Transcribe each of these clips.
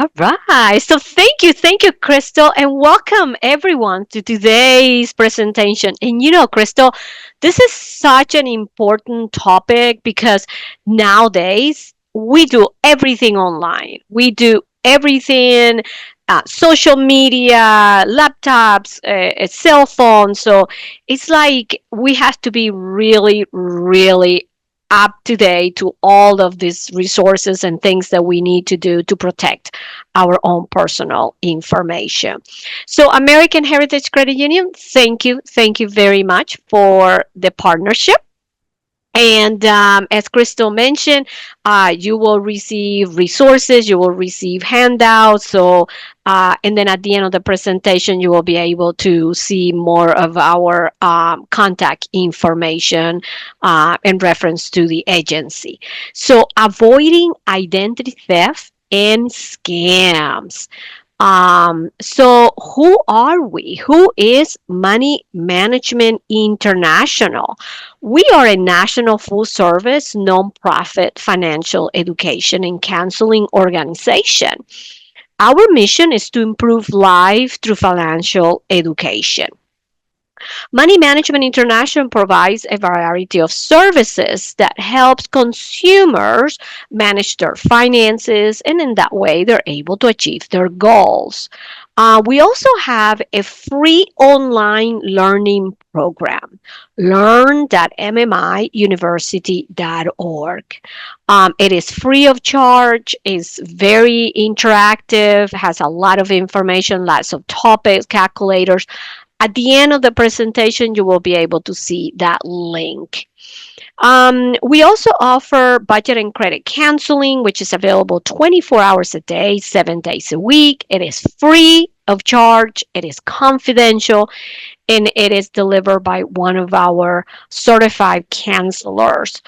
All right. So thank you, Crystal, and welcome everyone to today's presentation. And Crystal, this is such an important topic because nowadays we do everything online. We do everything, social media, laptops, cell phones. So it's like we have to be really, really up to date to all of these resources and things that we need to do to protect our own personal information. So, American Heritage Credit Union, thank you very much for the partnership. And as Crystal mentioned, you will receive resources, you will receive handouts. So, and then at the end of the presentation, you will be able to see more of our contact information in reference to the agency. So, avoiding identity theft and scams. So who are we? Who is Money Management International? We are a national full service nonprofit financial education and counseling organization. Our mission is to improve life through financial education. Money Management International provides a variety of services that helps consumers manage their finances, and in that way they're able to achieve their goals. We also have a free online learning program, learn.mmiuniversity.org. It is free of charge, is very interactive, has a lot of information, lots of topics, calculators. At the end of the presentation, you will be able to see that link. We also offer budget and credit counseling, which is available 24 hours a day, 7 days a week. It is free of charge, it is confidential, and it is delivered by one of our certified counselors.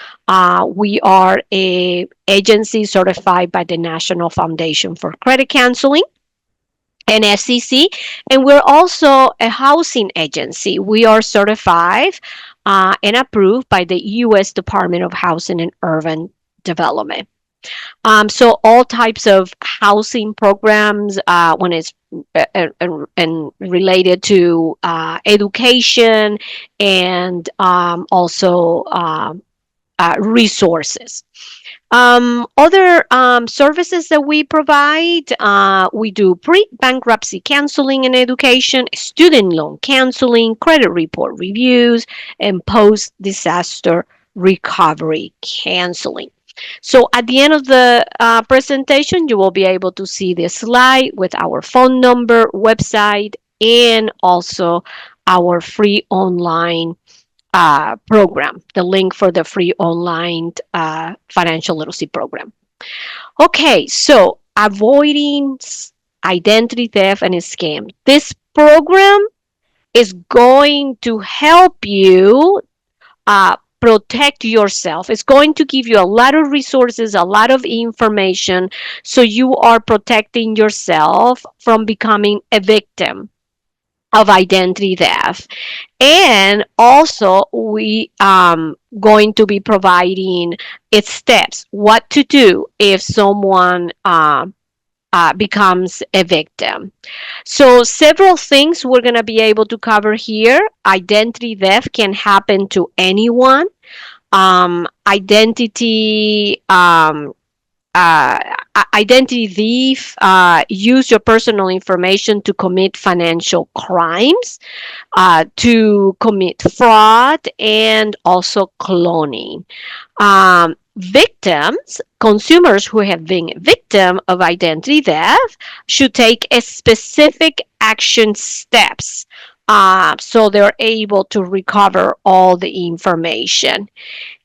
We are a agency certified by the National Foundation for Credit Counseling and FCC, and we're also a housing agency. We are certified and approved by the U.S. Department of Housing and Urban Development. So all types of housing programs when it's and related to education and also resources. Other services that we provide, we do pre-bankruptcy counseling and education, student loan counseling, credit report reviews, and post-disaster recovery counseling. So at the end of the presentation, you will be able to see this slide with our phone number, website, and also our free online program, the link for the free online financial literacy program. Okay, so avoiding identity theft and scam. This program is going to help you protect yourself. It's going to give you a lot of resources, a lot of information, so you are protecting yourself from becoming a victim of identity theft. And also we going to be providing its steps, what to do if someone becomes a victim. So several things we're going to be able to cover here. Identity theft can happen to anyone. Uh, Identity thief use your personal information to commit financial crimes, to commit fraud, and also cloning. Victims, consumers who have been victim of identity theft should take a specific action steps so they're able to recover all the information.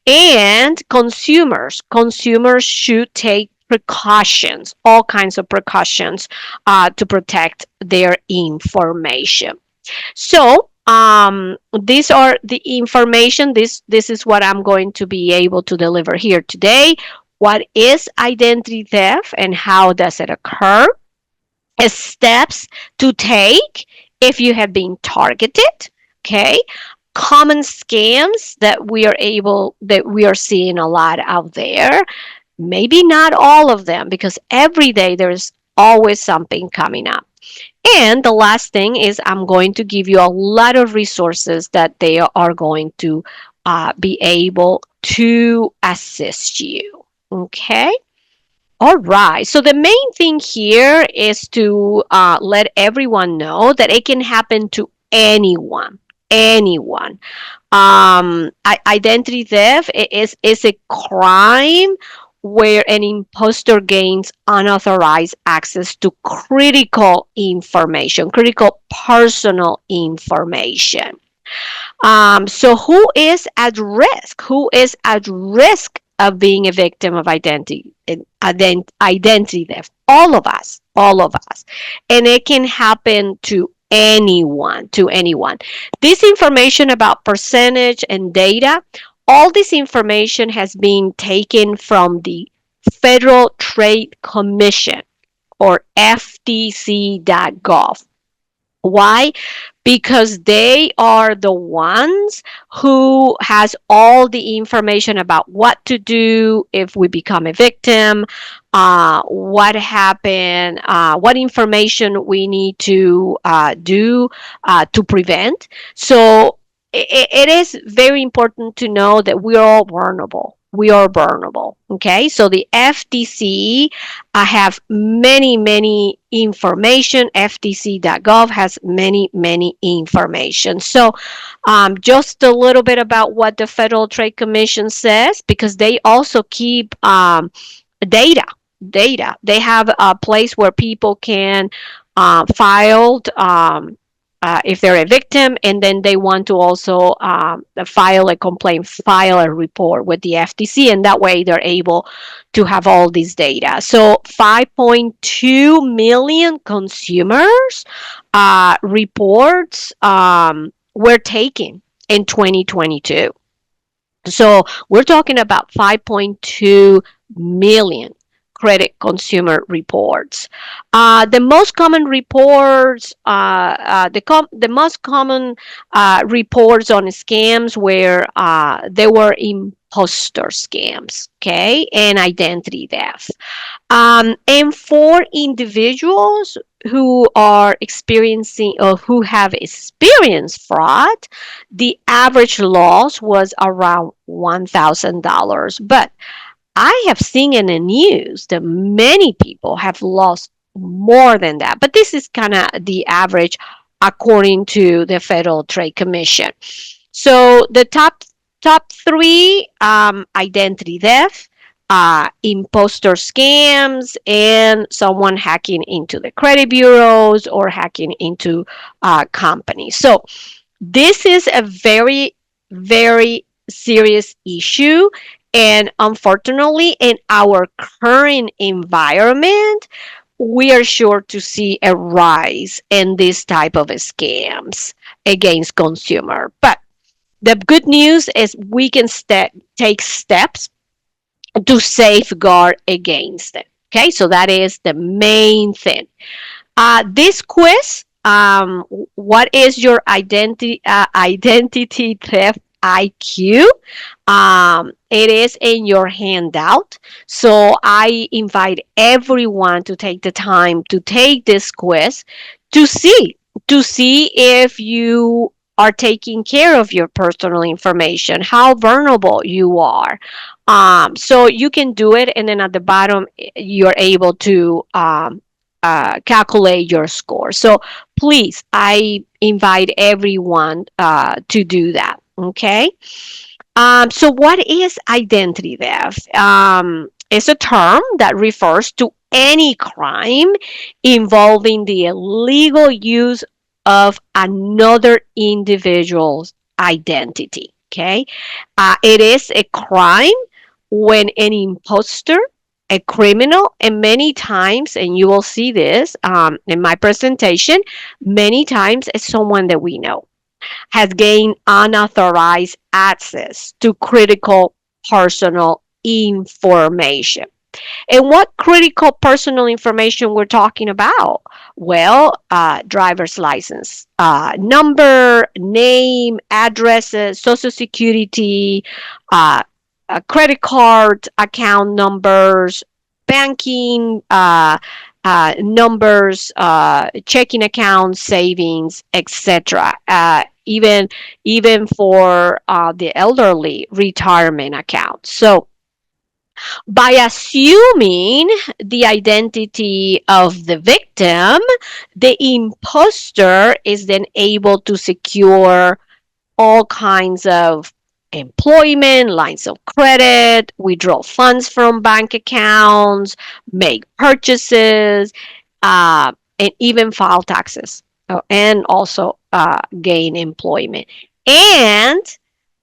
And consumers should take precautions, all kinds of precautions to protect their information. So these are the information. This is what I'm going to be able to deliver here today. What is identity theft and how does it occur? Steps to take if you have been targeted. Okay, common scams that we are seeing a lot out there. Maybe not all of them, because every day there's always something coming up. And the last thing is I'm going to give you a lot of resources that they are going to be able to assist you. Okay. All right. So the main thing here is to let everyone know that it can happen to anyone. Anyone. Identity theft is a crime where an imposter gains unauthorized access to critical personal information. So who is at risk? Who is at risk of being a victim of identity theft? All of us, all of us. And it can happen to anyone, to anyone. This information about percentage and data, all this information has been taken from the Federal Trade Commission or FTC.gov. Why? Because they are the ones who has all the information about what to do if we become a victim, what happened, what information we need to do to prevent. So it is very important to know that we are all vulnerable. We are vulnerable. Okay, so the FTC have many information. FTC.gov has many information. So just a little bit about what the Federal Trade Commission says, because they also keep data. They have a place where people can file if they're a victim, and then they want to also file a complaint, file a report with the FTC, and that way they're able to have all this data. So 5.2 million consumers reports were taken in 2022. So we're talking about 5.2 million credit consumer reports. The most common reports, the most common reports on scams where there were imposter scams, okay, and identity theft. And for individuals who are experiencing or who have experienced fraud, the average loss was around $1,000. But I have seen in the news that many people have lost more than that. But this is kind of the average according to the Federal Trade Commission. So the top three: identity theft, imposter scams, and someone hacking into the credit bureaus or hacking into companies. So this is a very serious issue. And unfortunately, in our current environment, we are sure to see a rise in this type of scams against consumer. But the good news is we can take steps to safeguard against it. Okay, so that is the main thing. This quiz, what is your identity theft IQ? It is in your handout. So I invite everyone to take the time to take this quiz to see if you are taking care of your personal information, how vulnerable you are. So you can do it, and then at the bottom, you're able to calculate your score. So please, I invite everyone to do that. Okay. So what is identity theft? It's a term that refers to any crime involving the illegal use of another individual's identity. Okay. It is a crime when an imposter, a criminal, and many times, and you will see this in my presentation, many times it's someone that we know, has gained unauthorized access to critical personal information. And what critical personal information we're talking about? Well, driver's license, number, name, addresses, social security, uh, credit card account numbers, banking, numbers, checking accounts, savings, etc. Even for the elderly retirement accounts. So by assuming the identity of the victim, the imposter is then able to secure all kinds of employment, lines of credit, withdraw funds from bank accounts, make purchases, and even file taxes, and also gain employment. And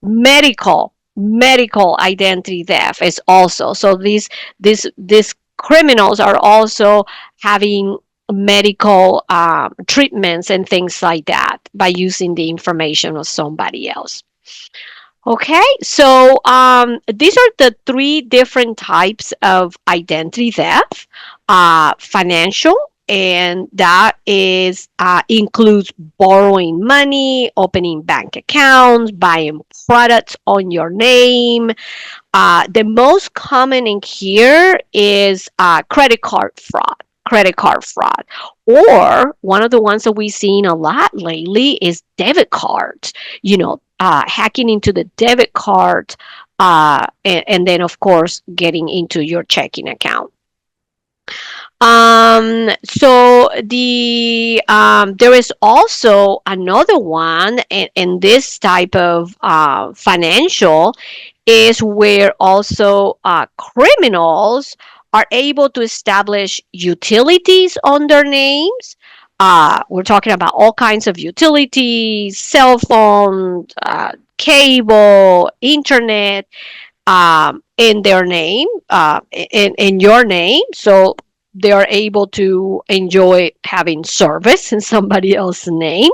medical identity theft is also, so these criminals are also having medical treatments and things like that by using the information of somebody else. Okay, so these are the three different types of identity theft. Financial, and that is includes borrowing money, opening bank accounts, buying products on your name. The most common in here is credit card fraud. Credit card fraud. Or one of the ones that we've seen a lot lately is debit cards. Hacking into the debit card, and then, of course, getting into your checking account. So there is also another one in this type of financial, is where also criminals are able to establish utilities on their names. We're talking about all kinds of utilities, cell phone, cable, internet, in their name, in your name. So they are able to enjoy having service in somebody else's name.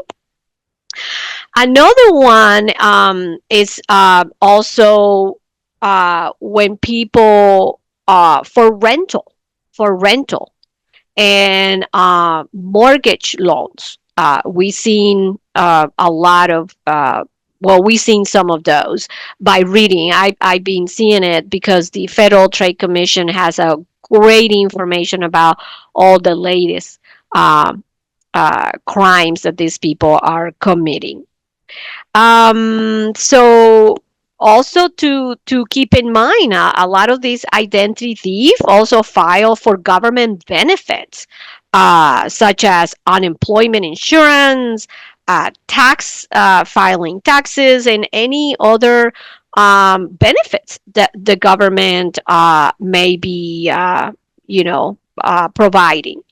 Another one is also when people for rental and mortgage loans. We've seen a lot of well, we've seen some of those by reading. I've been seeing it because the Federal Trade Commission has a great information about all the latest crimes that these people are committing. So also to keep in mind, a lot of these identity thieves also file for government benefits, such as unemployment insurance, filing taxes, and any other benefits that the government may be, providing.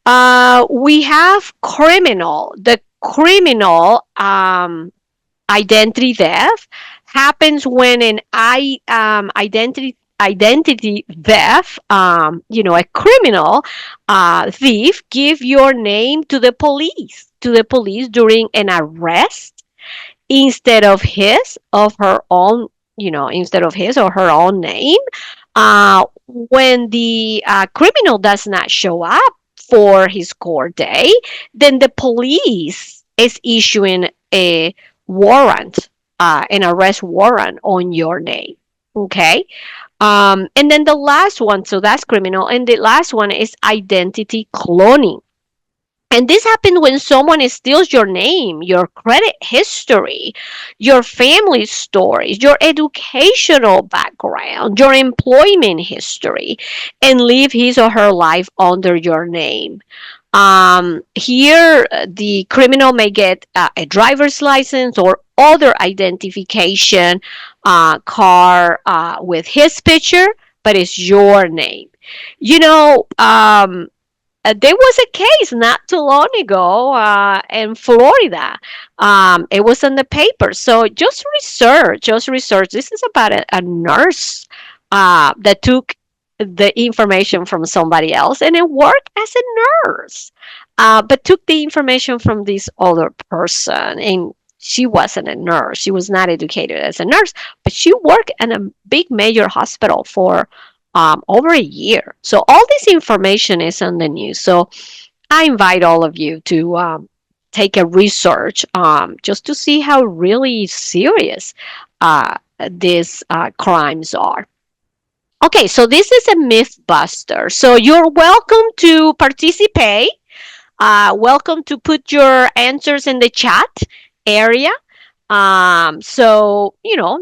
We have the criminal identity theft happens when an identity theft, a criminal thief give your name to the police during an arrest instead of his or her own name. When the criminal does not show up for his court day, then the police is issuing a warrant, an arrest warrant on your name. Okay. And then the last one, so that's criminal. And the last one is identity cloning. And this happens when someone steals your name, your credit history, your family stories, your educational background, your employment history, and live his or her life under your name. Here, the criminal may get a driver's license or other identification card with his picture, but it's your name. You know, there was a case not too long ago in Florida. It was in the paper. So just research. This is about a nurse that took the information from somebody else and it worked as a nurse, but took the information from this other person. And she wasn't a nurse. She was not educated as a nurse, but she worked in a big major hospital for over a year. So all this information is on the news. So I invite all of you to take a research just to see how really serious these crimes are. Okay, so this is a myth buster. So you're welcome to participate. Welcome to put your answers in the chat area. So,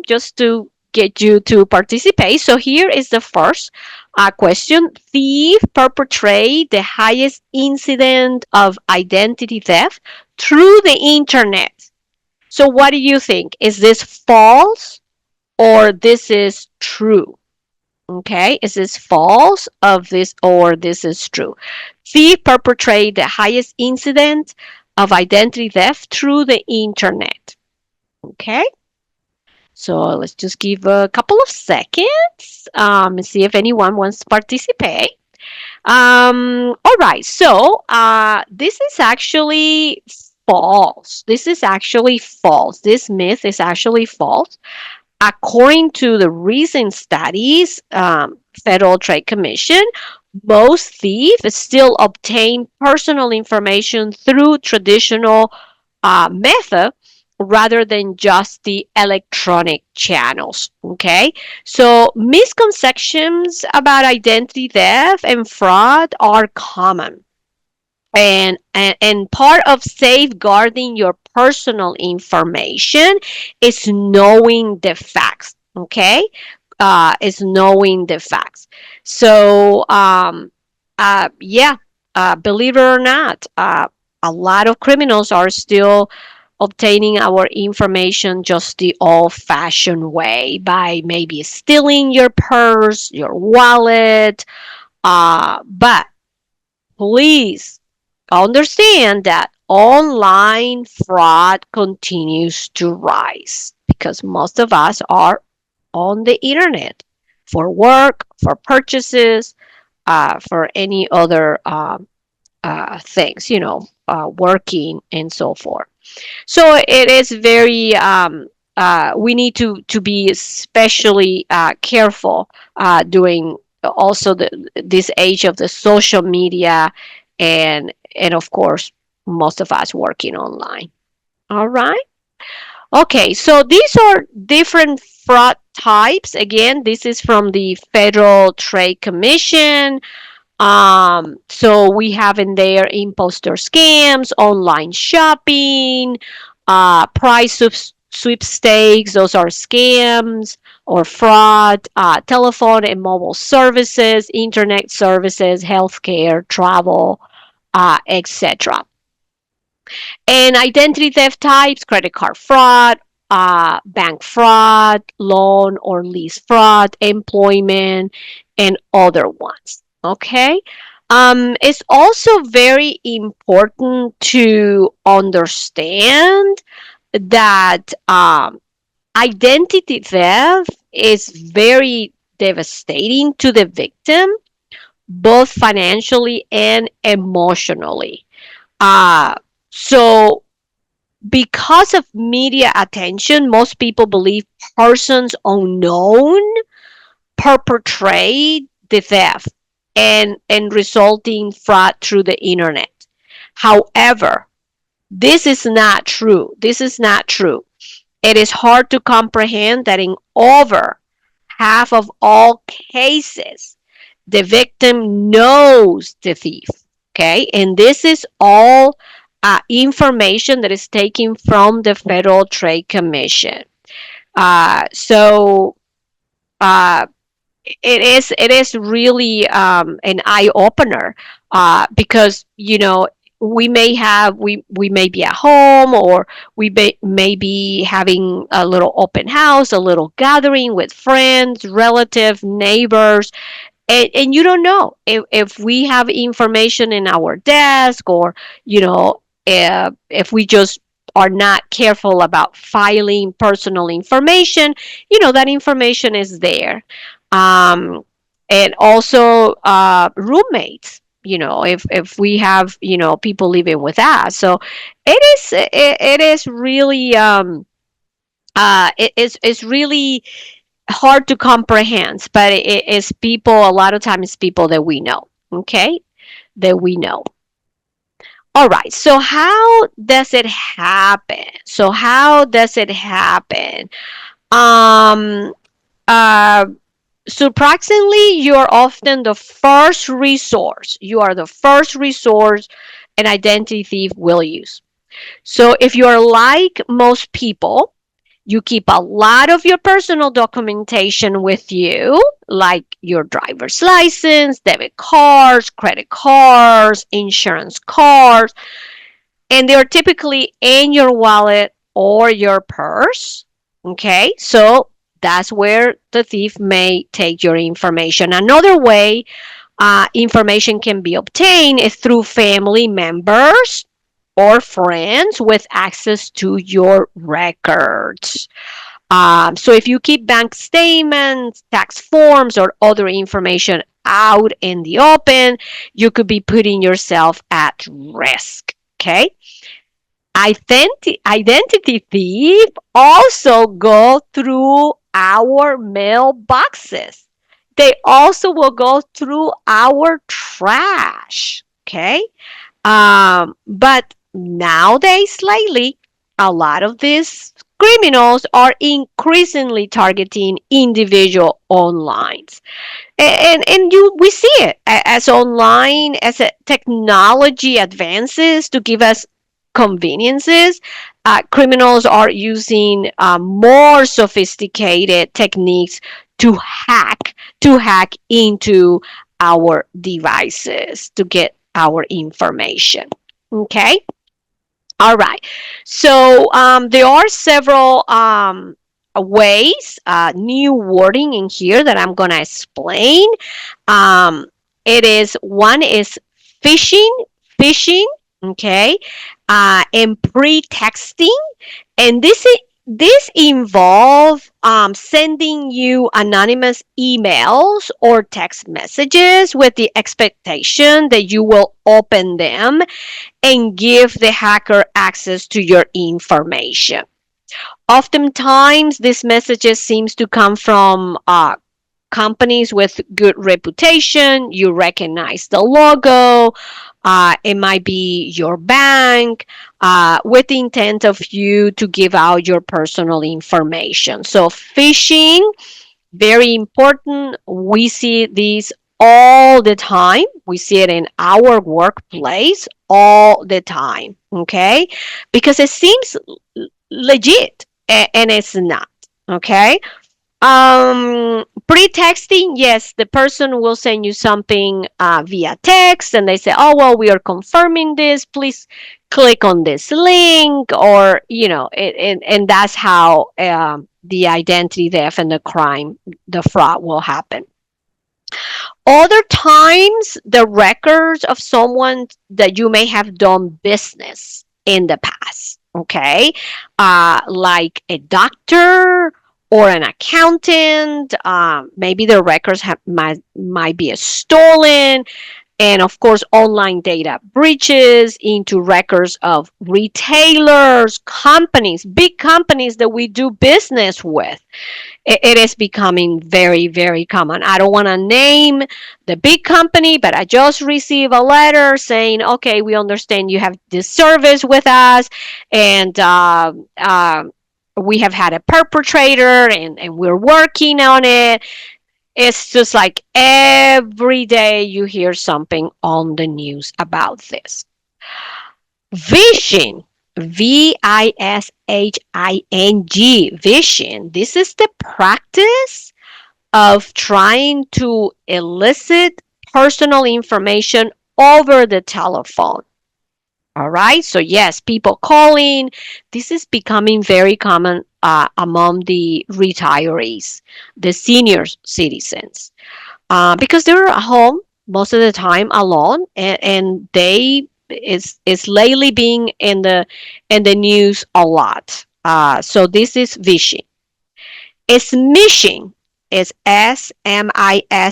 just to get you to participate. So here is the first question. Thief perpetrate the highest incident of identity theft through the internet. So what do you think? Is this false or this is true? Okay, is this false of this or this is true? Thief perpetrate the highest incident of identity theft through the internet. Okay, so let's just give a couple of seconds and see if anyone wants to participate. All right, so this is actually false. This is actually false. This myth is actually false. According to the recent studies, Federal Trade Commission, most thieves still obtain personal information through traditional method rather than just the electronic channels. Okay, so misconceptions about identity theft and fraud are common. And part of safeguarding your personal information is knowing the facts. Okay, is knowing the facts. So yeah, believe it or not, a lot of criminals are still obtaining our information just the old fashioned way by maybe stealing your purse, your wallet. But please understand that online fraud continues to rise because most of us are on the internet for work, for purchases, for any other things, working and so forth. So it is very we need to be especially careful during also this age of the social media and of course most of us working online. All right. Okay, so these are different fraud types. Again, this is from the Federal Trade Commission. So we have in there imposter scams, online shopping, price sweepstakes, those are scams or fraud, telephone and mobile services, internet services, healthcare, travel, etc. And identity theft types, credit card fraud, bank fraud, loan or lease fraud, employment, and other ones. Okay. It's also very important to understand that identity theft is very devastating to the victim, both financially and emotionally. Uh, so because of media attention, most people believe persons unknown perpetrate the theft and resulting fraud through the internet. However, this is not true. This is not true. It is hard to comprehend that in over half of all cases, the victim knows the thief. Okay, and this is all information that is taken from the Federal Trade Commission. So uh, it is really an eye opener because we may be at home or may be having a little open house, a little gathering with friends, relatives, neighbors, and you don't know if we have information in our desk or if we just are not careful about filing personal information, that information is there. um, and also roommates, if we have people living with us. So it is really it's really hard to comprehend, but it is people, a lot of times people that we know. Okay, that we know. All right, so how does it happen? Um uh Surprisingly, you're often the first resource. You are the first resource an identity thief will use. So if you're like most people, you keep a lot of your personal documentation with you, like your driver's license, debit cards, credit cards, insurance cards, and they're typically in your wallet or your purse. Okay, so that's where the thief may take your information. Another way information can be obtained is through family members or friends with access to your records. So if you keep bank statements, tax forms, or other information out in the open, you could be putting yourself at risk. Okay. Identity thief also go through our mailboxes. They also will go through our trash. Okay. But nowadays, lately, a lot of these criminals are increasingly targeting individual online, and you we see it as online as a technology advances to give us conveniences. Criminals are using more sophisticated techniques to hack into our devices to get our information. Okay. All right. So there are several ways, new wording in here that I'm going to explain. Um, it is one is phishing, phishing, okay, and pretexting, and this involve sending you anonymous emails or text messages with the expectation that you will open them and give the hacker access to your information. Oftentimes, these messages seems to come from companies with good reputation. You recognize the logo. It might be your bank with the intent of you to give out your personal information. So phishing, very important. We see these all the time. We see it in our workplace all the time. Okay. Because it seems legit and it's not. Okay. Pre-texting, yes, the person will send you something via text, and they say, "Oh well, we are confirming this. Please click on this link," or and that's how the identity theft and the crime, the fraud, will happen. Other times, the records of someone that you may have done business in the past, okay, like a doctor or an accountant. Maybe the records might be stolen, and of course, online data breaches into records of retailers, companies, big companies that we do business with. It is becoming very, very common. I don't want to name the big company, but I just received a letter saying, okay, we understand you have this service with us, and we have had a perpetrator, and we're working on it. It's just like every day you hear something on the news about this. Vision, VISHING, vision. This is the practice of trying to elicit personal information over the telephone. All right. So, yes, people calling. This is becoming very common among the retirees, the senior citizens, because they're at home most of the time alone, and they is lately being in the news a lot. So this is phishing. Smishing is SMISHING,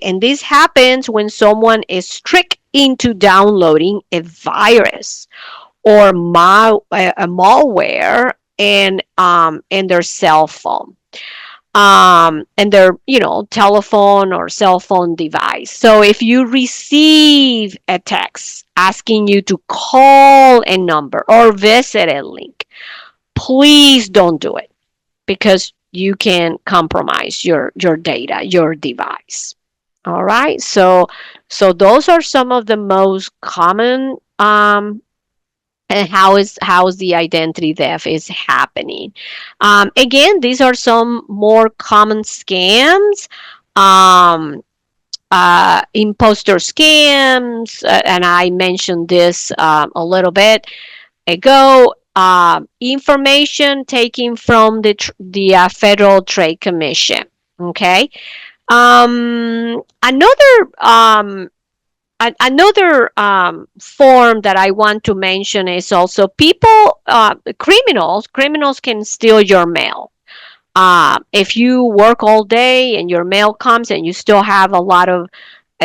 and this happens when someone is tricked into downloading a virus or a malware in their cell phone, and their telephone or cell phone device. So if you receive a text asking you to call a number or visit a link, please don't do it, because you can compromise your data, your device. All right. So those are some of the most common and how is the identity theft is happening. Again, these are some more common scams. Um, Imposter scams, and I mentioned this a little bit ago. Information taken from the Federal Trade Commission. Okay. Another another form that I want to mention is also people, criminals can steal your mail. If you work all day and your mail comes and you still have a lot of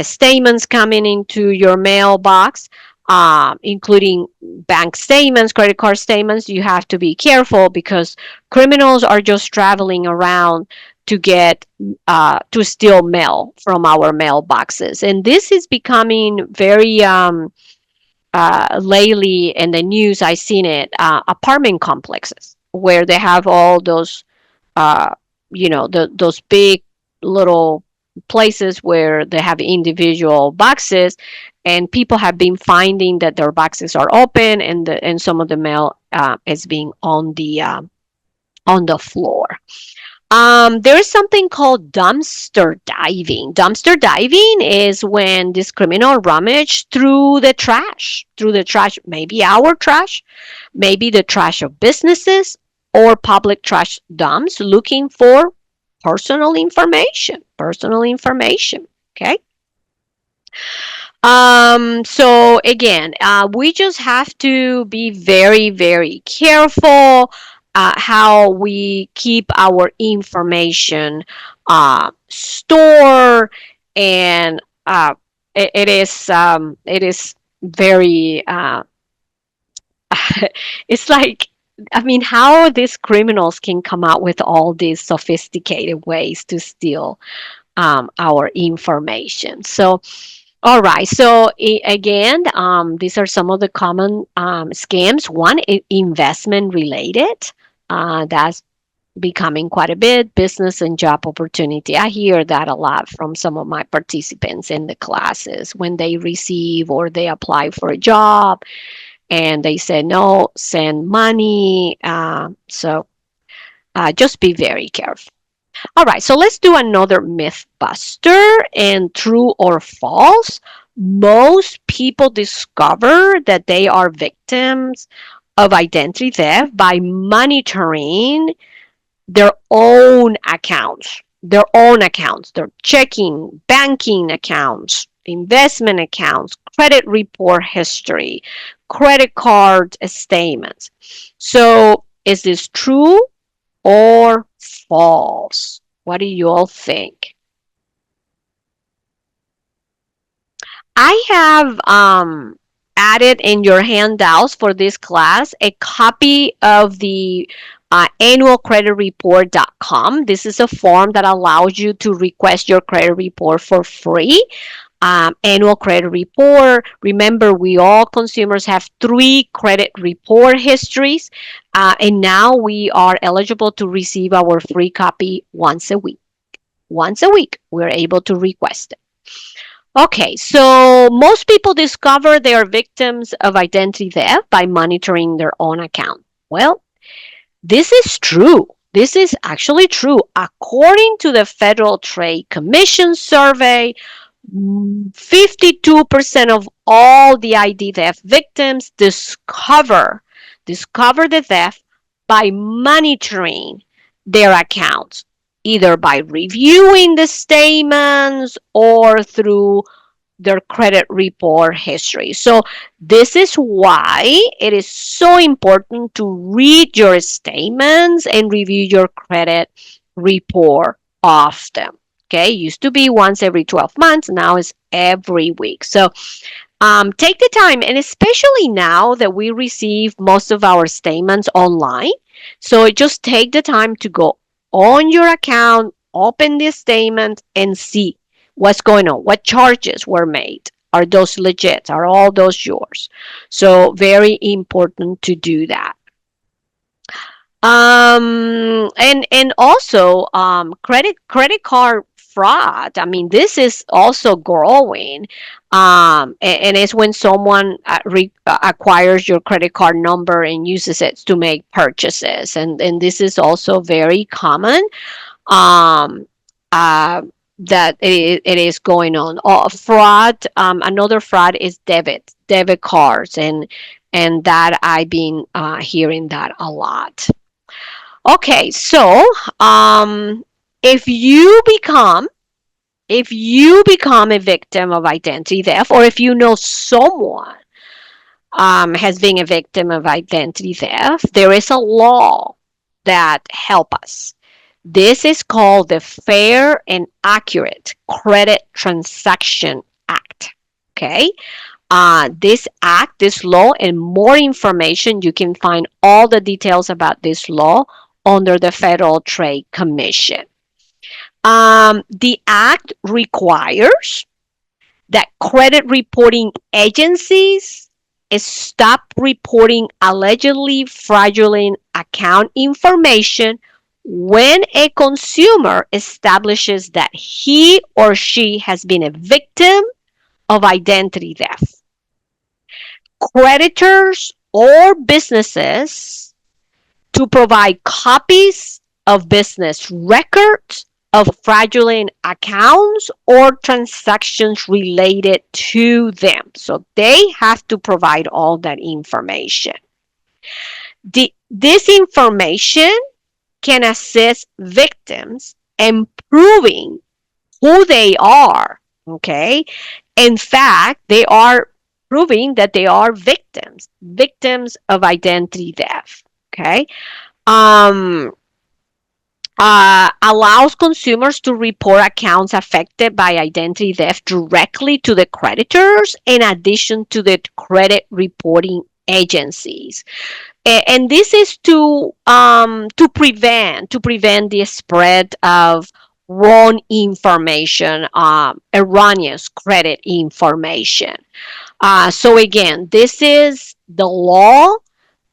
statements coming into your mailbox, including bank statements, credit card statements, you have to be careful because criminals are just traveling around to get to steal mail from our mailboxes, and this is becoming very lately in the news. I've seen it, apartment complexes where they have all those uh, those big little places where they have individual boxes, and people have been finding that their boxes are open, and some of the mail is being on the floor. There is something called dumpster diving. Dumpster diving is when this criminal rummage through the trash, maybe our trash, maybe the trash of businesses or public trash dumps, looking for personal information. Personal information. Okay. So again, we just have to be very, very careful how we keep our information stored, and it is very it's like, I mean, how these criminals can come out with all these sophisticated ways to steal our information. So all right. So again, these are some of the common scams. One is investment related. That's becoming quite a bit. Business and job opportunity. I hear that a lot from some of my participants in the classes when they receive or they apply for a job and they say no, send money. So just be very careful. All right, so let's do another myth buster. And true or false, most people discover that they are victims of identity theft by monitoring their own accounts, their checking, banking accounts, investment accounts, credit report history, credit card statements. So, is this true or false? What do you all think? I have added in your handouts for this class a copy of the annualcreditreport.com. This is a form that allows you to request your credit report for free. Annual credit report. Remember, we all consumers have 3 credit report histories, and now we are eligible to receive our free copy once a week. Once a week, we're able to request it. Okay, so most people discover they are victims of identity theft by monitoring their own account. Well, this is true. This is actually true. According to the Federal Trade Commission survey, 52% of all the ID theft victims discover the theft by monitoring their accounts, either by reviewing the statements or through their credit report history. So this is why it is so important to read your statements and review your credit report often. Okay, used to be once every 12 months, now it's every week. So take the time, and especially now that we receive most of our statements online. So just take the time to go on your account, open this statement, and see what's going on, what charges were made. Are those legit? Are all those yours? So very important to do that. And also credit card fraud. I mean, this is also growing. And it's when someone acquires your credit card number and uses it to make purchases, and this is also very common. Um, uh, that it is going on. Fraud. Another fraud is debit cards, and that I've been hearing that a lot. Okay, so um, if you become if you become a victim of identity theft, or if you know someone has been a victim of identity theft, there is a law that help us. This is called the Fair and Accurate Credit Transaction Act. Okay, this law, and more information, you can find all the details about this law under the Federal Trade Commission. The act requires that credit reporting agencies stop reporting allegedly fraudulent account information when a consumer establishes that he or she has been a victim of identity theft. Creditors or businesses to provide copies of business records of fraudulent accounts or transactions related to them. So they have to provide all that information. This information can assist victims in proving who they are. Okay. In fact, they are proving that they are victims of identity theft. Okay. Um, Allows consumers to report accounts affected by identity theft directly to the creditors in addition to the credit reporting agencies. And this is to prevent the spread of wrong information, erroneous credit information. So again, this is the law,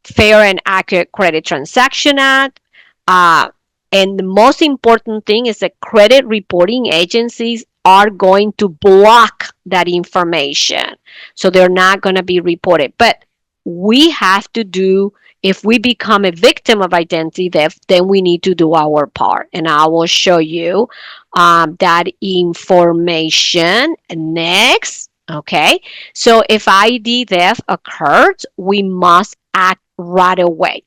Fair and Accurate Credit Transaction Act. Uh, and the most important thing is that credit reporting agencies are going to block that information. So they're not going to be reported. But we have to do, if we become a victim of identity theft, then we need to do our part. And I will show you that information next. Okay. So if ID theft occurs, we must act right away.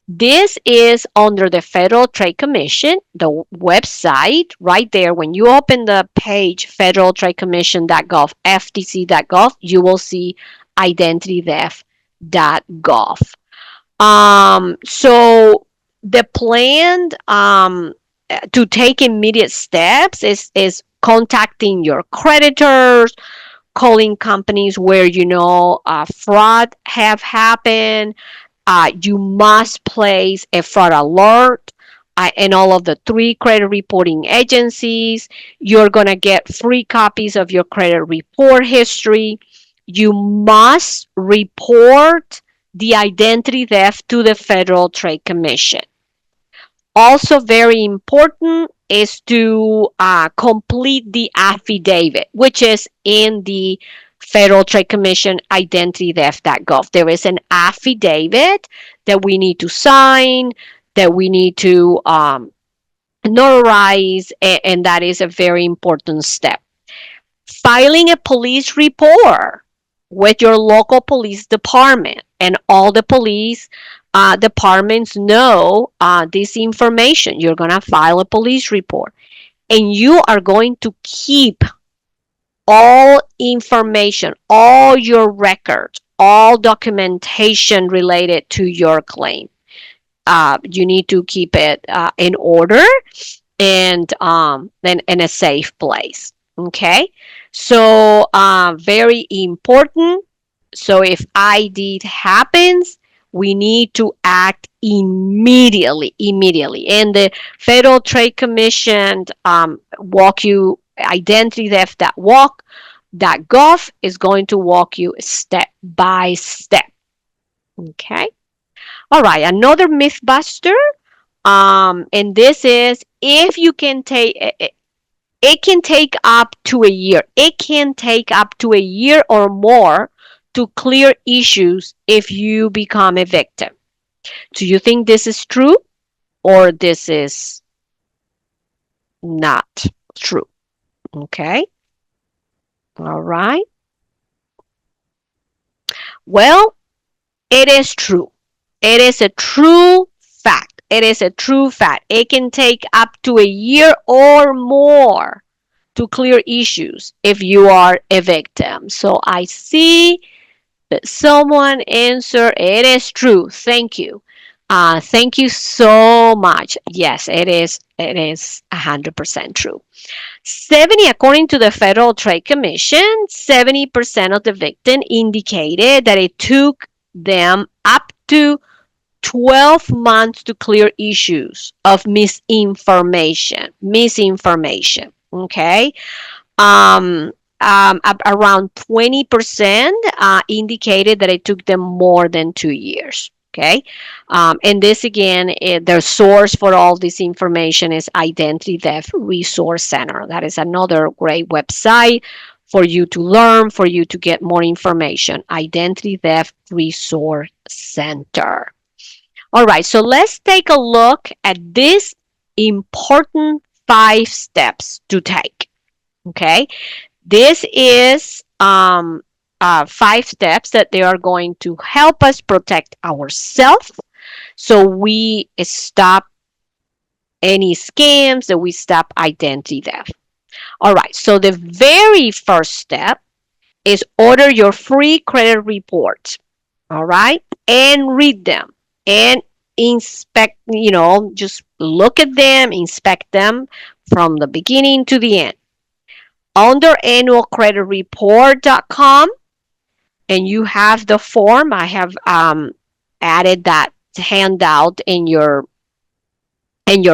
This is under the Federal Trade Commission, the website right there. When you open the page, federaltradecommission.gov, ftc.gov, you will see identitytheft.gov. So the plan to take immediate steps is contacting your creditors, calling companies where you know fraud have happened. You must place a fraud alert in all of the three credit reporting agencies. You're going to get free copies of your credit report history. You must report the identity theft to the Federal Trade Commission. Also, very important is to complete the affidavit, which is in the Federal Trade Commission identity theft.gov. There is an affidavit that we need to sign, that we need to notarize, and that is a very important step. Filing a police report with your local police department, and all the police departments know this information. You're going to file a police report, and you are going to keep all information, all your records, all documentation related to your claim. You need to keep it in order and in a safe place. Okay, so very important. So if ID happens, we need to act immediately. And the Federal Trade Commission walk you identity theft.gov is going to walk you step by step. Okay. All right, another myth buster. And this is if you can take it can take up to a year. It can take up to a year or more to clear issues if you become a victim. Do you think this is true or this is not true? Okay. All right. Well, it is true. It is a true fact. It is a true fact. It can take up to a year or more to clear issues if you are a victim. So I see that someone answered, it is true. Thank you. Thank you so much. Yes, it is 100% true. 70, according to the Federal Trade Commission, 70% of the victims indicated that it took them up to 12 months to clear issues of misinformation. Misinformation. Okay. Um, Around 20% indicated that it took them more than 2 years. Okay. And this again, the source for all this information is Identity Theft Resource Center. That is another great website for you to learn, for you to get more information. Identity Theft Resource Center. All right, so let's take a look at these important 5 steps to take. Okay, this is 5 steps that they are going to help us protect ourselves so we stop any scams, that we stop identity theft. All right, so the very first step is order your free credit reports. All right, and read them and inspect, just look at them, inspect them from the beginning to the end. Under annualcreditreport.com, and you have the form. I have added that handout in your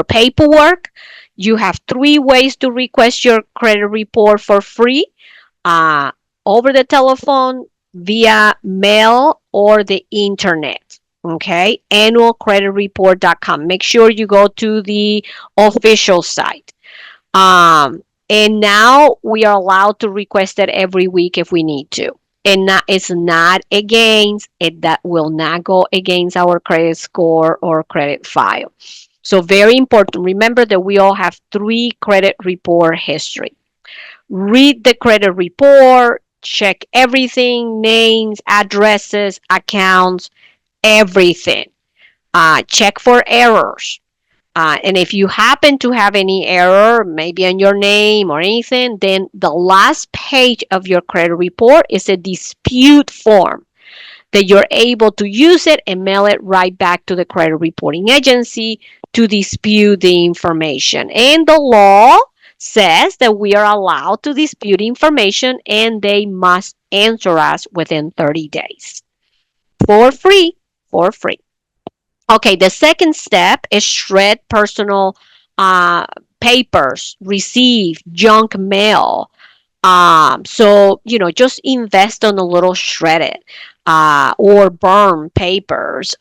paperwork. You have 3 ways to request your credit report for free, uh, over the telephone, via mail, or the internet. Okay, annualcreditreport.com. Make sure you go to the official site. And now we are allowed to request it every week if we need to. And it's not against it, that will not go against our credit score or credit file. So very important. Remember that we all have 3 credit report history. Read the credit report, check everything, names, addresses, accounts, everything. Check for errors. And if you happen to have any error, maybe on your name or anything, then the last page of your credit report is a dispute form that you're able to use it and mail it right back to the credit reporting agency to dispute the information. And the law says that we are allowed to dispute information and they must answer us within 30 days for free. For free. Okay, the second step is shred personal uh, papers, receive junk mail. So, just invest on a little shredded or burn papers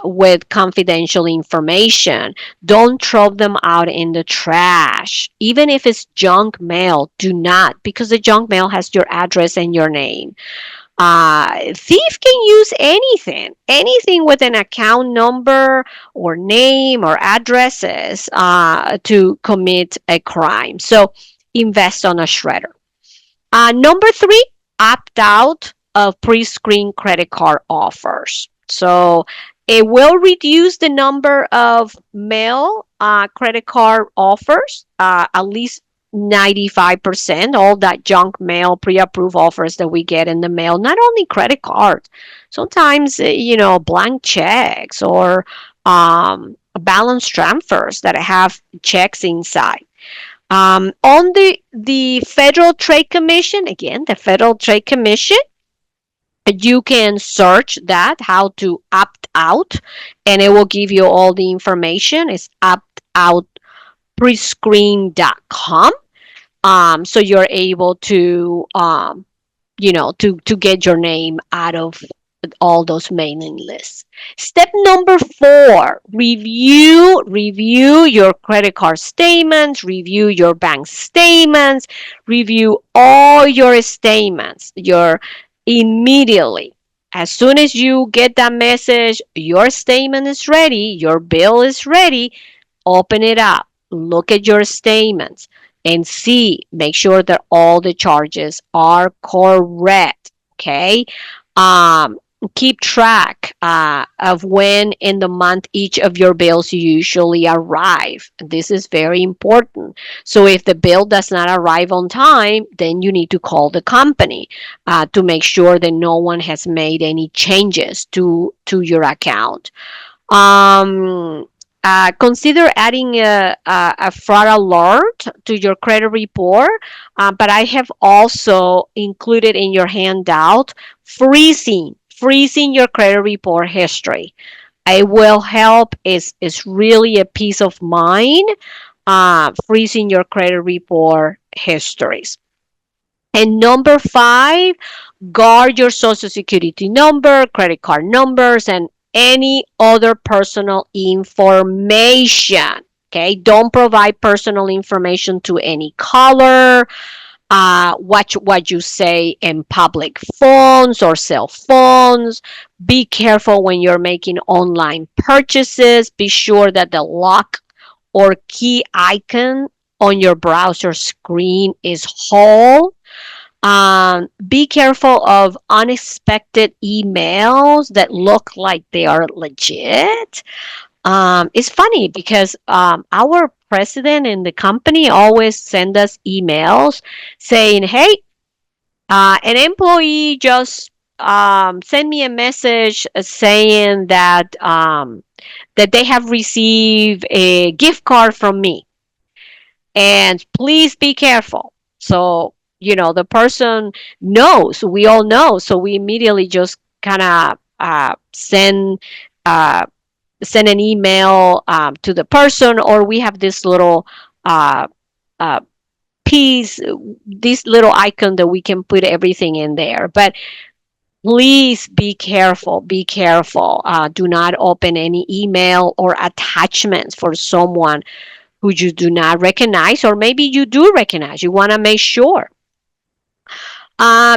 with confidential information. Don't throw them out in the trash. Even if it's junk mail, do not, because the junk mail has your address and your name. Thief can use anything with an account number or name or addresses to commit a crime. So invest on a shredder. Number 3, opt out of pre-screened credit card offers. So it will reduce the number of mail credit card offers, at least 95%, all that junk mail, pre-approved offers that we get in the mail, not only credit cards, sometimes, blank checks or balance transfers that have checks inside. On the Federal Trade Commission, again, the Federal Trade Commission, you can search that, how to opt out, and it will give you all the information. It's optoutprescreen.com. So you're able to, to get your name out of all those mailing lists. Step number 4, review your credit card statements, review your bank statements, review all your statements your immediately. As soon as you get that message, your statement is ready, your bill is ready, open it up, look at your statements and see, make sure that all the charges are correct. Okay. Um, Keep track of when in the month each of your bills usually arrive. This is very important. So if the bill does not arrive on time, then you need to call the company to make sure that no one has made any changes to your account. Um, Consider adding a fraud alert to your credit report, but I have also included in your handout freezing your credit report history. It will help. Is really a peace of mind. Freezing your credit report histories. And number 5, guard your social security number, credit card numbers, and any other personal information. Okay, don't provide personal information to any caller. Watch what you say in public phones or cell phones. Be careful when you're making online purchases. Be sure that the lock or key icon on your browser screen is whole. Be careful of unexpected emails that look like they are legit. It's funny because our president and the company always send us emails saying, "Hey, an employee just sent me a message saying that they have received a gift card from me, and please be careful." So, the person knows, we all know, so we immediately just kind of uh, send an email to the person, or we have this little uh, uh, piece, this little icon that we can put everything in there. But please be careful, be careful. Do not open any email or attachments for someone who you do not recognize, or maybe you do recognize. You want to make sure.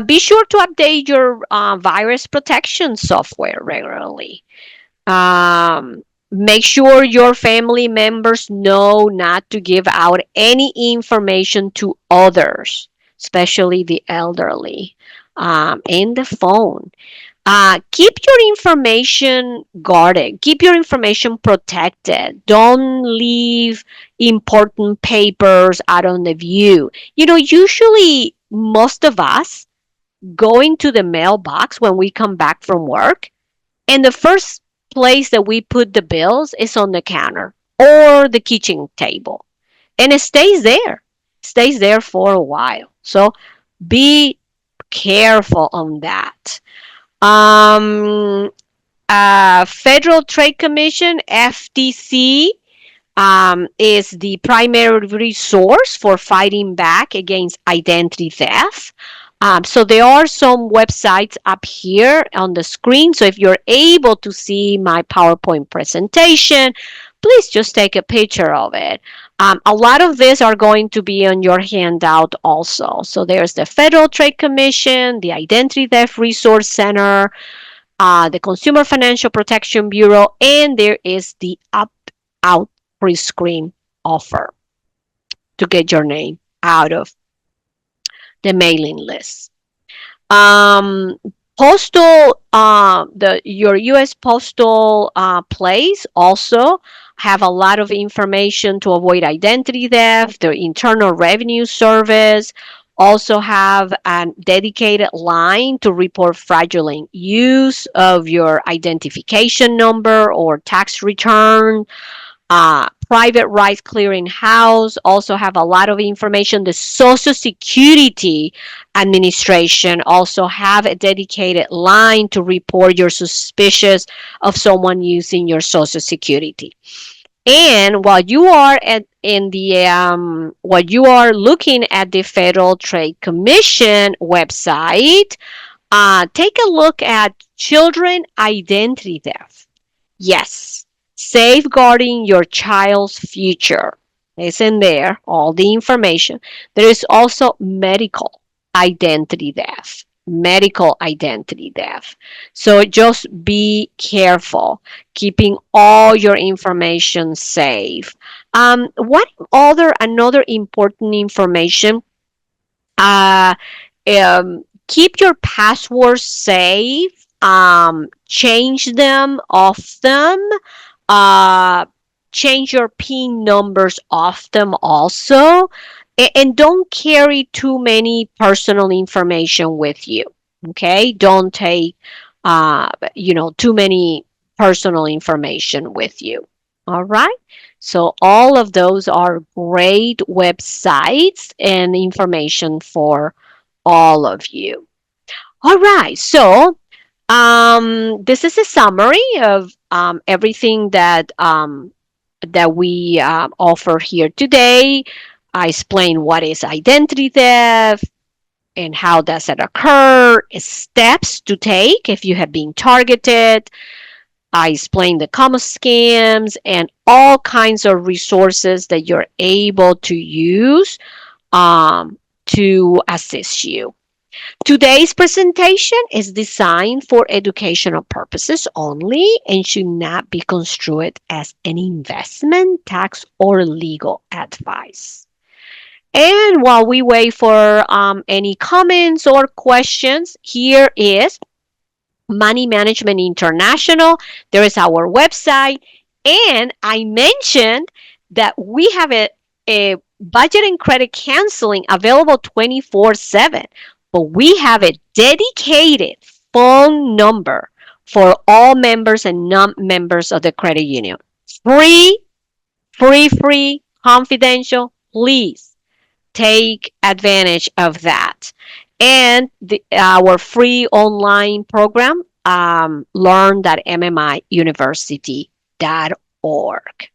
Be sure to update your virus protection software regularly. Make sure your family members know not to give out any information to others, especially the elderly, in the phone. Keep your information guarded. Keep your information protected. Don't leave important papers out on the view. Usually most of us go into the mailbox when we come back from work, and the first place that we put the bills is on the counter or the kitchen table. And it stays there for a while. So be careful on that. Um, Federal Trade Commission, FTC, is the primary resource for fighting back against identity theft. So there are some websites up here on the screen. So if you're able to see my PowerPoint presentation, please just take a picture of it. A lot of these are going to be on your handout also. So there's the Federal Trade Commission, the Identity Theft Resource Center, the Consumer Financial Protection Bureau, and there is the opt-out pre-screen offer to get your name out of the mailing list. Um, Postal, your U.S. postal place also have a lot of information to avoid identity theft. Their Internal Revenue Service also have a dedicated line to report fraudulent use of your identification number or tax return. Private Rights Clearinghouse also have a lot of information. The Social Security Administration also have a dedicated line to report your suspicious of someone using your Social Security. And while you are while you are looking at the Federal Trade Commission website, Take a look at children identity theft. Yes, safeguarding your child's future is in there, all the information. There is also medical identity theft. Medical identity theft. So just be careful, keeping all your information safe. What other another important information? Uh, Keep your passwords safe. Change them often. Uh, Change your PIN numbers often also. And don't carry too many personal information with you. Okay? Don't take, too many personal information with you. All right? So all of those are great websites and information for all of you. All right. So this is a summary of everything that we offer here today. I explain what is identity theft and how does it occur, steps to take if you have been targeted. I explain the common scams and all kinds of resources that you're able to use to assist you. Today's presentation is designed for educational purposes only and should not be construed as an investment, tax, or legal advice. And while we wait for any comments or questions, here is Money Management International. There is our website. And I mentioned that we have a budget and credit counseling available 24/7, but we have a dedicated phone number for all members and non-members of the credit union. Free, free, confidential. Please take advantage of that. And our free online program, learn.mmiuniversity.org.